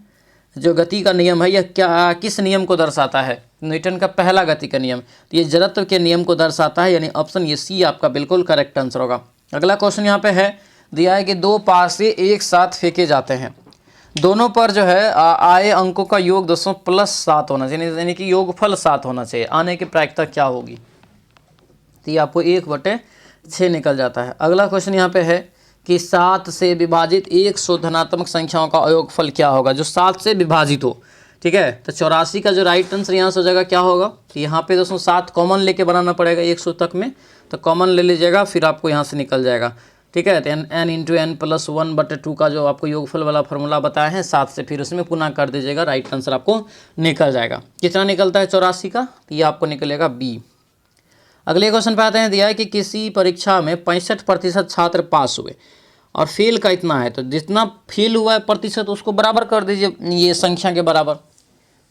जो गति का नियम है यह क्या किस नियम को दर्शाता है, न्यूटन का पहला गति का नियम, तो ये जड़त्व के नियम को दर्शाता है, यानी ऑप्शन ये सी आपका बिल्कुल करेक्ट आंसर होगा। अगला क्वेश्चन यहाँ पे है। दिया है कि दो पासे एक साथ फेंके जाते हैं, दोनों पर जो है आए अंकों का योग दोस्तों +7 होना चाहिए, यानी कि योगफल 7 होना चाहिए। आने की प्रायिकता क्या होगी, तो ये आपको 1/6 निकल जाता है। अगला क्वेश्चन यहाँ पे है कि 7 से विभाजित 100 धनात्मक संख्याओं का योगफल क्या होगा, जो 7 से विभाजित हो। ठीक है, तो 84 का जो राइट आंसर यहाँ से हो जाएगा क्या होगा, तो यहाँ पे दोस्तों 7 कॉमन लेके बनाना पड़ेगा 100 तक में, तो कॉमन ले लीजिएगा, फिर आपको यहाँ से निकल जाएगा। ठीक है, तो n × n + 1/2 का जो आपको योगफल वाला फॉर्मूला बताया है 7 से, फिर उसमें पुनः कर दीजिएगा, राइट आंसर आपको निकल जाएगा। कितना निकलता है 84 का, तो ये आपको निकलेगा बी। अगले क्वेश्चन पे आते हैं, दिया है कि किसी परीक्षा में 65% छात्र पास हुए और फेल का इतना है, तो जितना फेल हुआ है प्रतिशत उसको बराबर कर दीजिए ये संख्या के बराबर।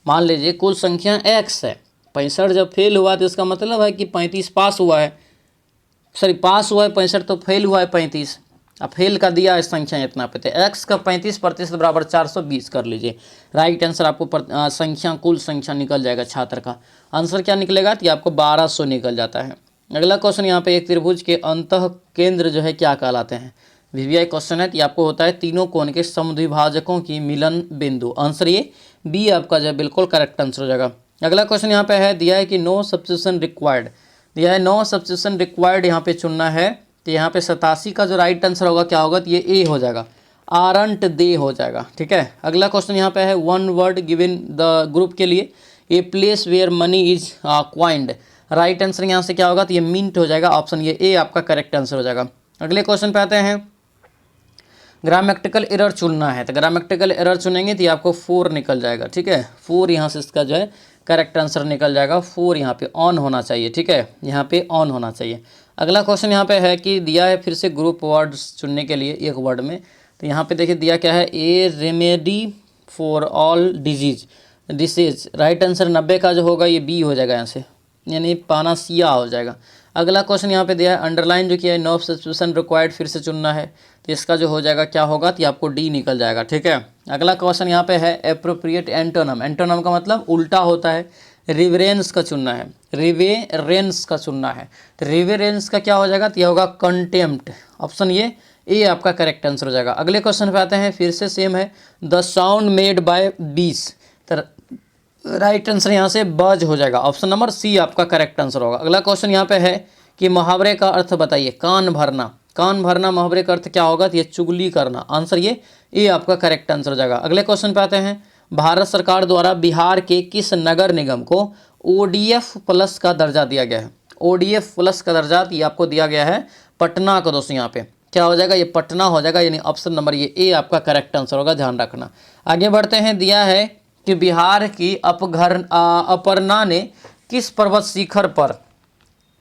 मान लीजिए कुल संख्या x है, 65 जब फेल हुआ तो इसका मतलब है कि 35 पास हुआ है, सॉरी पास हुआ है 65 तो फेल हुआ है 35। अब फेल का दिया है संख्या इतना पे, तो x का 35% बराबर 420 कर लीजिए। राइट आंसर आपको संख्या कुल संख्या निकल जाएगा छात्र का। आंसर क्या निकलेगा तो आपको 1200 निकल जाता है। अगला क्वेश्चन यहाँ पे, एक त्रिभुज के अंतः केंद्र जो है क्या कहलाते हैं। वीवीआई क्वेश्चन है, तो आपको होता है तीनों कोण के समद्विभाजकों की मिलन बिंदु। आंसर ये बी आपका जो है बिल्कुल करेक्ट आंसर हो जाएगा। अगला क्वेश्चन यहाँ पे है, दिया है कि नो सब्स्टिट्यूशन रिक्वायर्ड, दिया है नो सब्स्टिट्यूशन रिक्वायर्ड यहाँ पे चुनना है, तो यहाँ पे 87 का जो राइट आंसर होगा क्या होगा, तो ये ए हो जाएगा, आरंट दे हो जाएगा। ठीक है, अगला क्वेश्चन यहाँ पे है, one word given the group के लिए, a place where money is coined. Right answer यहाँ से क्या होगा, तो ये मिंट हो जाएगा, ऑप्शन ये ए आपका करेक्ट आंसर हो जाएगा। अगले क्वेश्चन पे आते हैं, ग्रामेटिकल एरर चुनना है, तो ग्रामेटिकल एरर चुनेंगे तो आपको 4 निकल जाएगा। ठीक है, 4 यहाँ से इसका जो है करेक्ट आंसर निकल जाएगा। 4 यहाँ पे ऑन होना चाहिए। ठीक है, यहाँ पे ऑन होना चाहिए। अगला क्वेश्चन यहाँ पे है कि दिया है फिर से ग्रुप वर्ड्स चुनने के लिए एक वर्ड में, तो यहाँ पे देखिए दिया क्या है, ए remedy for all disease. Right answer 90 का जो होगा ये बी हो जाएगा यहाँ से, यानी पानासिया हो जाएगा। अगला क्वेश्चन यहाँ पे दिया है, अंडरलाइन जो किया है, नो सब्स्टिट्यूशन रिक्वायर्ड फिर से चुनना है, तो इसका जो हो जाएगा क्या होगा, तो आपको डी निकल जाएगा। ठीक है, अगला क्वेश्चन यहाँ पे है, एप्रोप्रिएट एंटोनम। एंटोनम का मतलब उल्टा होता है, रिवेरेंस का चुनना है, रिवेरेंस का चुनना है, तो रिवेरेंस का क्या हो जाएगा, तो यह होगा कंटेम्प्ट। ऑप्शन ये आपका करेक्ट आंसर हो जाएगा। अगले क्वेश्चन पे आते हैं, फिर से सेम है, द साउंड मेड बाय बीस, तो राइट आंसर यहाँ से बज हो जाएगा, ऑप्शन नंबर सी आपका करेक्ट आंसर होगा। अगला क्वेश्चन यहाँ पे है कि मुहावरे का अर्थ बताइए। कान भरना, कान भरना मुहावरे का अर्थ क्या होगा, तो ये चुगली करना। आंसर ये आपका करेक्ट आंसर हो जाएगा। अगले क्वेश्चन पे आते हैं, भारत सरकार द्वारा बिहार के किस नगर निगम को ODF प्लस का दर्जा दिया गया है। ODF प्लस का दर्जा ये आपको दिया गया है पटना का। दोस्तों यहाँ पे क्या हो जाएगा, ये पटना हो जाएगा, यानी ऑप्शन नंबर ये ए आपका करेक्ट आंसर होगा, ध्यान रखना। आगे बढ़ते हैं, दिया है कि बिहार की अपर्णा ने किस पर्वत शिखर पर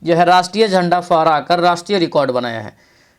यह राष्ट्रीय झंडा फहराकर राष्ट्रीय रिकॉर्ड बनाया है।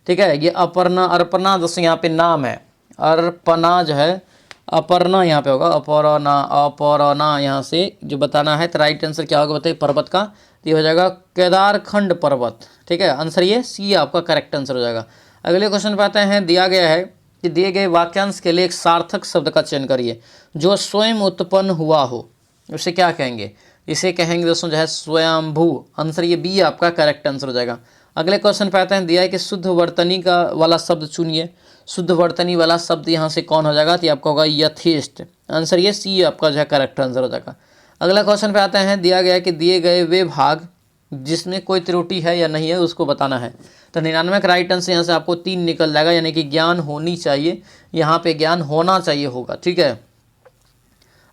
ठीक है, ये अर्पणा दोस्तों यहाँ पे नाम है, अर्पणा जो है अपर्णा यहाँ पे होगा, अपरना यहाँ से जो बताना है, तो राइट आंसर क्या होगा बताइए, पर्वत का, तो ये हो जाएगा केदारखंड पर्वत। ठीक है, आंसर ये सी आपका करेक्ट आंसर हो जाएगा। अगले क्वेश्चन पे आते हैं, दिया गया है कि दिए गए वाक्यांश के लिए एक सार्थक शब्द का चयन करिए जो स्वयं उत्पन्न हुआ हो, उसे क्या कहेंगे, इसे कहेंगे दोस्तों जो है स्वयंभू। आंसर ये बी आपका करेक्ट आंसर हो जाएगा। अगले क्वेश्चन पे आते हैं, दिया है कि शुद्ध वर्तनी का वाला शब्द चुनिए। शुद्ध वर्तनी वाला शब्द यहाँ से कौन हो जाएगा, तो आपका होगा यथेष्ट। आंसर ये सी आपका जो है करेक्ट आंसर हो जाएगा। अगला क्वेश्चन पे आते हैं, दिया गया है कि दिए गए वे भाग जिसमें कोई त्रुटि है या नहीं है उसको बताना है, तो 99 का राइट आंसर यहाँ से आपको 3 निकल जाएगा, यानी कि ज्ञान होनी चाहिए, यहाँ पे ज्ञान होना चाहिए होगा। ठीक है,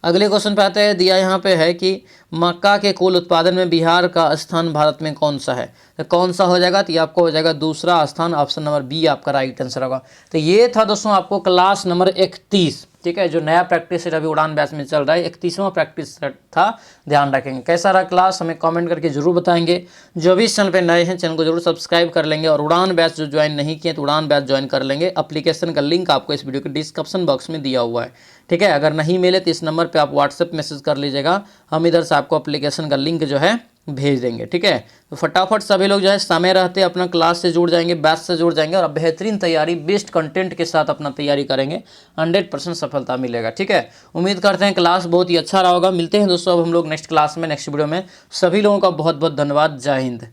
अगले क्वेश्चन पे आते हैं, दिया यहाँ पे है कि मक्का के कुल उत्पादन में बिहार का स्थान भारत में कौन सा है, तो कौन सा हो जाएगा, तो ये आपको हो जाएगा दूसरा स्थान, ऑप्शन नंबर बी आपका राइट आंसर होगा। तो ये था दोस्तों आपको क्लास नंबर 31। ठीक है, जो नया प्रैक्टिस सेट अभी उड़ान बैच में चल रहा है, 31वां प्रैक्टिस सेट था, ध्यान रखेंगे। कैसा रहा क्लास हमें कमेंट करके जरूर बताएंगे। जो भी इस चैनल पे नए हैं चैनल को जरूर सब्सक्राइब कर लेंगे, और उड़ान बैच जो ज्वाइन नहीं किए तो उड़ान बैच ज्वाइन कर लेंगे। एप्लीकेशन का लिंक आपको इस वीडियो के डिस्क्रिप्शन बॉक्स में दिया हुआ है। ठीक है, अगर नहीं मिले तो इस नंबर पर आप व्हाट्सएप मैसेज कर लीजिएगा, हम इधर से आपको एप्लीकेशन का लिंक जो है भेज देंगे। ठीक है, तो फटाफट सभी लोग जो है समय रहते अपना क्लास से जुड़ जाएंगे, बैच से जुड़ जाएंगे, और बेहतरीन तैयारी बेस्ट कंटेंट के साथ अपना तैयारी करेंगे, 100% सफलता मिलेगा। ठीक है, उम्मीद करते हैं क्लास बहुत ही अच्छा रहा होगा। मिलते हैं दोस्तों अब हम लोग नेक्स्ट क्लास में, नेक्स्ट वीडियो में। सभी लोगों का बहुत बहुत धन्यवाद। जय हिंद।